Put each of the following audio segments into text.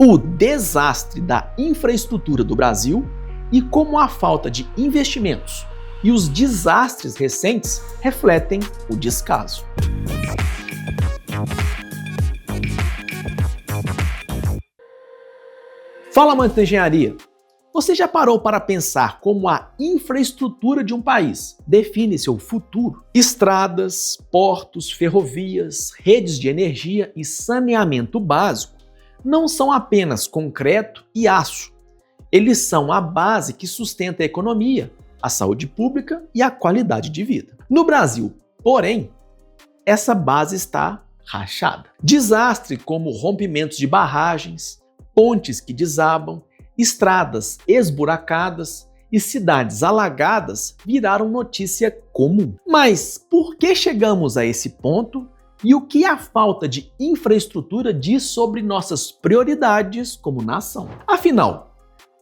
o desastre da infraestrutura do Brasil e como a falta de investimentos e os desastres recentes refletem o descaso. Fala, amante da engenharia! Você já parou para pensar como a infraestrutura de um país define seu futuro? Estradas, portos, ferrovias, redes de energia e saneamento básico não são apenas concreto e aço. Eles são a base que sustenta a economia, a saúde pública e a qualidade de vida. No Brasil, porém, essa base está rachada. Desastres como rompimentos de barragens, pontes que desabam, estradas esburacadas e cidades alagadas viraram notícia comum. Mas por que chegamos a esse ponto e o que a falta de infraestrutura diz sobre nossas prioridades como nação? Afinal,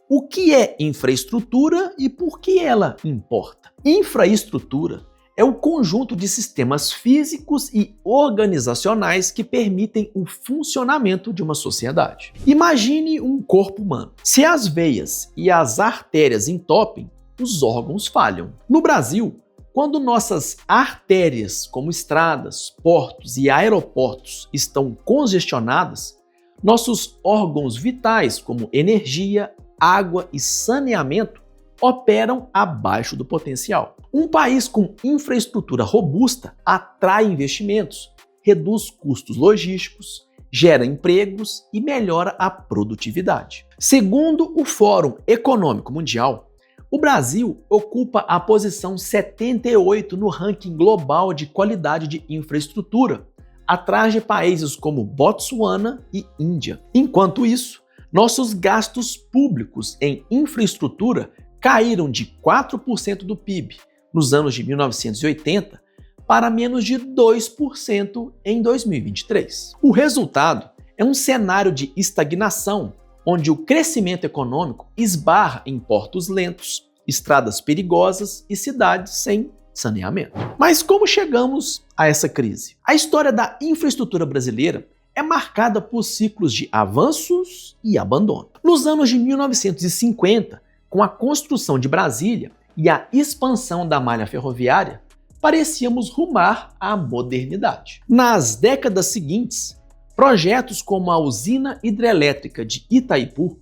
o que é infraestrutura e por que ela importa? Infraestrutura é o conjunto de sistemas físicos e organizacionais que permitem o funcionamento de uma sociedade. Imagine um corpo humano. Se as veias e as artérias entopem, os órgãos falham. No Brasil, quando nossas artérias, como estradas, portos e aeroportos, estão congestionadas, nossos órgãos vitais, como energia, água e saneamento, operam abaixo do potencial. Um país com infraestrutura robusta atrai investimentos, reduz custos logísticos, gera empregos e melhora a produtividade. Segundo o Fórum Econômico Mundial, o Brasil ocupa a posição 78 no ranking global de qualidade de infraestrutura, atrás de países como Botsuana e Índia. Enquanto isso, nossos gastos públicos em infraestrutura caíram de 4% do PIB nos anos de 1980 para menos de 2% em 2023. O resultado é um cenário de estagnação, onde o crescimento econômico esbarra em portos lentos, estradas perigosas e cidades sem saneamento. Mas como chegamos a essa crise? A história da infraestrutura brasileira é marcada por ciclos de avanços e abandono. Nos anos de 1950, com a construção de Brasília e a expansão da malha ferroviária, parecíamos rumar à modernidade. Nas décadas seguintes, projetos como a usina hidrelétrica de Itaipu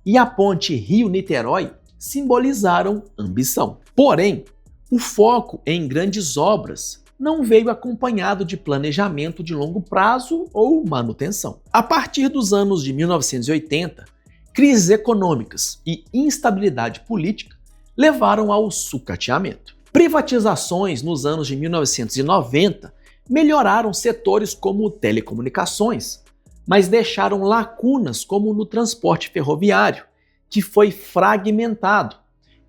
e a ponte Rio-Niterói simbolizaram ambição. Porém, o foco em grandes obras não veio acompanhado de planejamento de longo prazo ou manutenção. A partir dos anos de 1980, crises econômicas e instabilidade política levaram ao sucateamento. Privatizações nos anos de 1990 melhoraram setores como telecomunicações, mas deixaram lacunas como no transporte ferroviário, que foi fragmentado,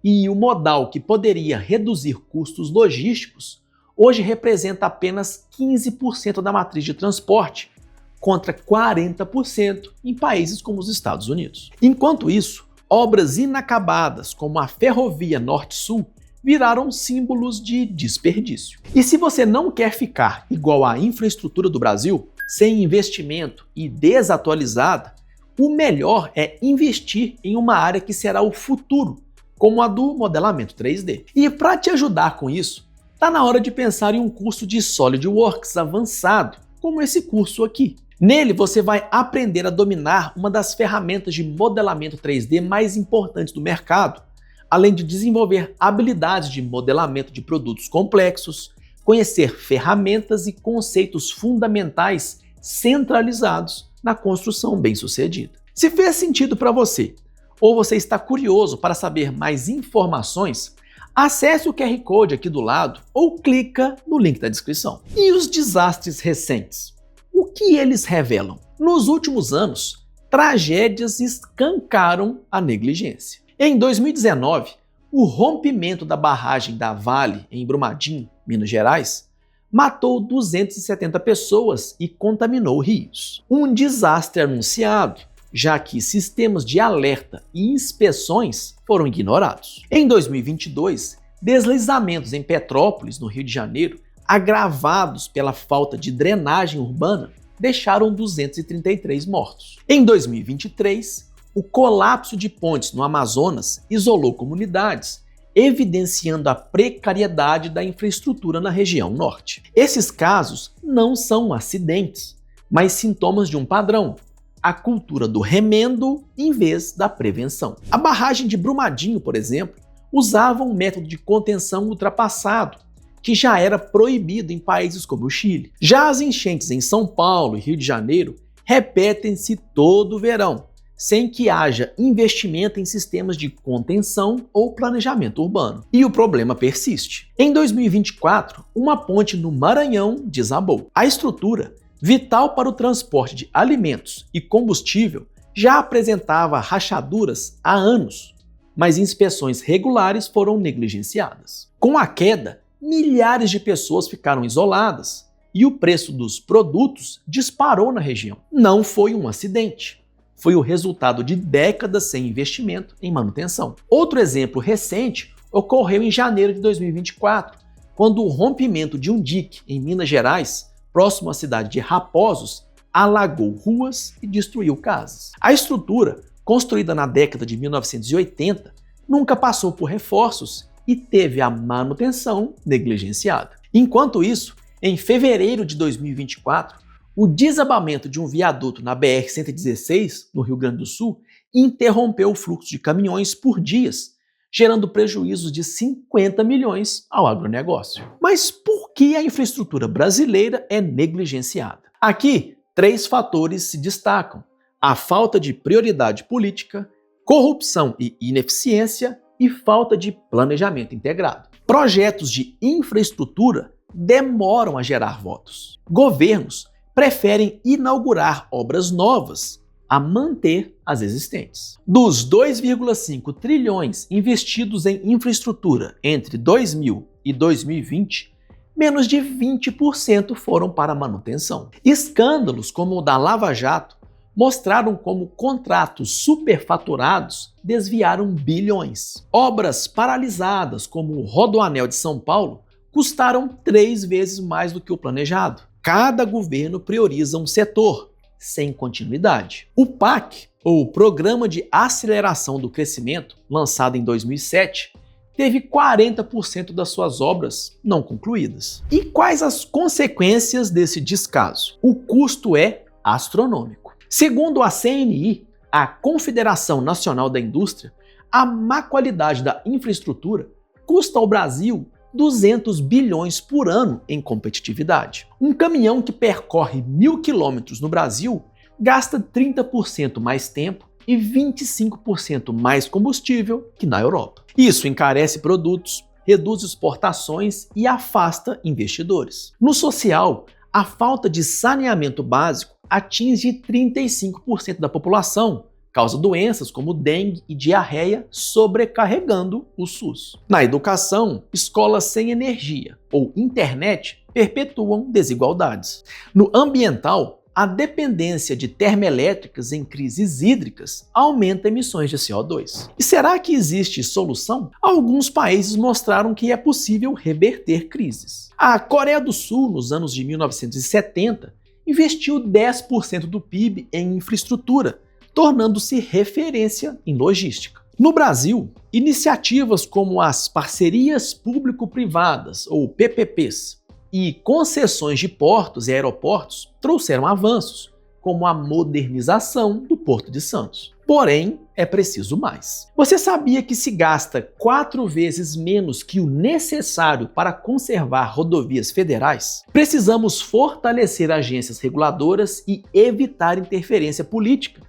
e o modal que poderia reduzir custos logísticos hoje representa apenas 15% da matriz de transporte, contra 40% em países como os Estados Unidos. Enquanto isso, obras inacabadas como a Ferrovia Norte-Sul viraram símbolos de desperdício. E se você não quer ficar igual à infraestrutura do Brasil, sem investimento e desatualizada, o melhor é investir em uma área que será o futuro, como a do modelamento 3D. E para te ajudar com isso, está na hora de pensar em um curso de SolidWorks avançado, como esse curso aqui. Nele você vai aprender a dominar uma das ferramentas de modelamento 3D mais importantes do mercado, além de desenvolver habilidades de modelamento de produtos complexos, conhecer ferramentas e conceitos fundamentais centralizados na construção bem-sucedida. Se fez sentido para você, ou você está curioso para saber mais informações, acesse o QR Code aqui do lado ou clica no link da descrição. E os desastres recentes? O que eles revelam? Nos últimos anos, tragédias escancaram a negligência. Em 2019, o rompimento da barragem da Vale, em Brumadinho, Minas Gerais, matou 270 pessoas e contaminou rios. Um desastre anunciado, já que sistemas de alerta e inspeções foram ignorados. Em 2022, deslizamentos em Petrópolis, no Rio de Janeiro, agravados pela falta de drenagem urbana, deixaram 233 mortos. Em 2023, o colapso de pontes no Amazonas isolou comunidades, evidenciando a precariedade da infraestrutura na região norte. Esses casos não são acidentes, mas sintomas de um padrão: a cultura do remendo em vez da prevenção. A barragem de Brumadinho, por exemplo, usava um método de contenção ultrapassado, que já era proibido em países como o Chile. Já as enchentes em São Paulo e Rio de Janeiro repetem-se todo o verão, sem que haja investimento em sistemas de contenção ou planejamento urbano. E o problema persiste. Em 2024, uma ponte no Maranhão desabou. A estrutura, vital para o transporte de alimentos e combustível, já apresentava rachaduras há anos, mas inspeções regulares foram negligenciadas. Com a queda, milhares de pessoas ficaram isoladas e o preço dos produtos disparou na região. Não foi um acidente. Foi o resultado de décadas sem investimento em manutenção. Outro exemplo recente ocorreu em janeiro de 2024, quando o rompimento de um dique em Minas Gerais, próximo à cidade de Raposos, alagou ruas e destruiu casas. A estrutura, construída na década de 1980, nunca passou por reforços e teve a manutenção negligenciada. Enquanto isso, em fevereiro de 2024, o desabamento de um viaduto na BR-116, no Rio Grande do Sul, interrompeu o fluxo de caminhões por dias, gerando prejuízos de 50 milhões ao agronegócio. Mas por que a infraestrutura brasileira é negligenciada? Aqui, 3 fatores se destacam: a falta de prioridade política, corrupção e ineficiência e falta de planejamento integrado. Projetos de infraestrutura demoram a gerar votos. Governos preferem inaugurar obras novas a manter as existentes. Dos 2,5 trilhões investidos em infraestrutura entre 2000 e 2020, menos de 20% foram para manutenção. Escândalos como o da Lava Jato mostraram como contratos superfaturados desviaram bilhões. Obras paralisadas, como o Rodoanel de São Paulo, custaram 3 vezes mais do que o planejado. Cada governo prioriza um setor, sem continuidade. O PAC, ou Programa de Aceleração do Crescimento, lançado em 2007, teve 40% das suas obras não concluídas. E quais as consequências desse descaso? O custo é astronômico. Segundo a CNI, a Confederação Nacional da Indústria, a má qualidade da infraestrutura custa ao Brasil 200 bilhões por ano em competitividade. Um caminhão que percorre 1.000 quilômetros no Brasil gasta 30% mais tempo e 25% mais combustível que na Europa. Isso encarece produtos, reduz exportações e afasta investidores. No social, a falta de saneamento básico atinge 35% da população, causa doenças como dengue e diarreia, sobrecarregando o SUS. Na educação, escolas sem energia ou internet perpetuam desigualdades. No ambiental, a dependência de termoelétricas em crises hídricas aumenta emissões de CO2. E será que existe solução? Alguns países mostraram que é possível reverter crises. A Coreia do Sul, nos anos de 1970, investiu 10% do PIB em infraestrutura, tornando-se referência em logística. No Brasil, iniciativas como as parcerias público-privadas, ou PPPs, e concessões de portos e aeroportos trouxeram avanços, como a modernização do Porto de Santos. Porém, é preciso mais. Você sabia que se gasta 4 vezes menos que o necessário para conservar rodovias federais? Precisamos fortalecer agências reguladoras e evitar interferência política,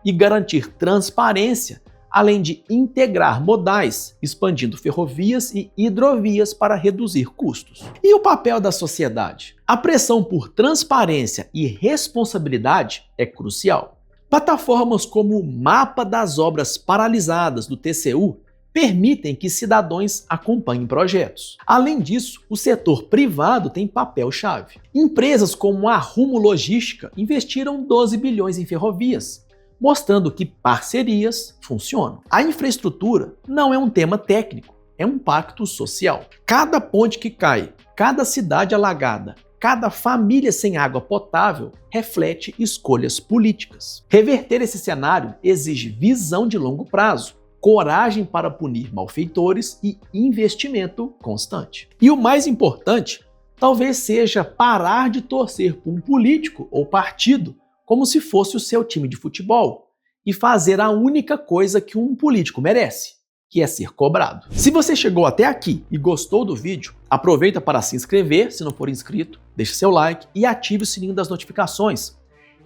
e garantir transparência, além de integrar modais, expandindo ferrovias e hidrovias para reduzir custos. E o papel da sociedade? A pressão por transparência e responsabilidade é crucial. Plataformas como o Mapa das Obras Paralisadas do TCU permitem que cidadãos acompanhem projetos. Além disso, o setor privado tem papel-chave. Empresas como a Rumo Logística investiram 12 bilhões em ferrovias, mostrando que parcerias funcionam. A infraestrutura não é um tema técnico, é um pacto social. Cada ponte que cai, cada cidade alagada, cada família sem água potável reflete escolhas políticas. Reverter esse cenário exige visão de longo prazo, coragem para punir malfeitores e investimento constante. E o mais importante, talvez seja parar de torcer por um político ou partido como se fosse o seu time de futebol e fazer a única coisa que um político merece, que é ser cobrado. Se você chegou até aqui e gostou do vídeo, aproveita para se inscrever, se não for inscrito, deixe seu like e ative o sininho das notificações.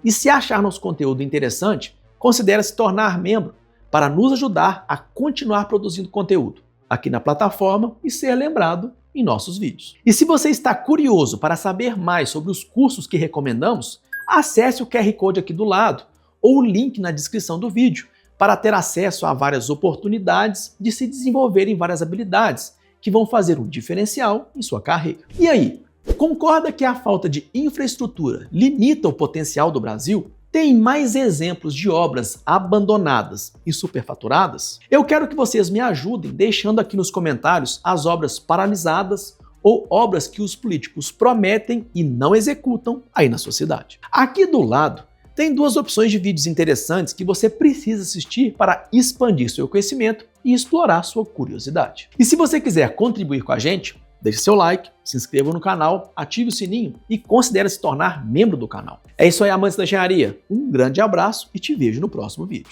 E se achar nosso conteúdo interessante, considere se tornar membro para nos ajudar a continuar produzindo conteúdo aqui na plataforma e ser lembrado em nossos vídeos. E se você está curioso para saber mais sobre os cursos que recomendamos, acesse o QR Code aqui do lado ou o link na descrição do vídeo para ter acesso a várias oportunidades de se desenvolver em várias habilidades que vão fazer um diferencial em sua carreira. E aí, concorda que a falta de infraestrutura limita o potencial do Brasil? Tem mais exemplos de obras abandonadas e superfaturadas? Eu quero que vocês me ajudem deixando aqui nos comentários as obras paralisadas ou obras que os políticos prometem e não executam aí na sua cidade. Aqui do lado tem duas opções de vídeos interessantes que você precisa assistir para expandir seu conhecimento e explorar sua curiosidade. E se você quiser contribuir com a gente, deixe seu like, se inscreva no canal, ative o sininho e considere se tornar membro do canal. É isso aí, amantes da engenharia. Um grande abraço e te vejo no próximo vídeo.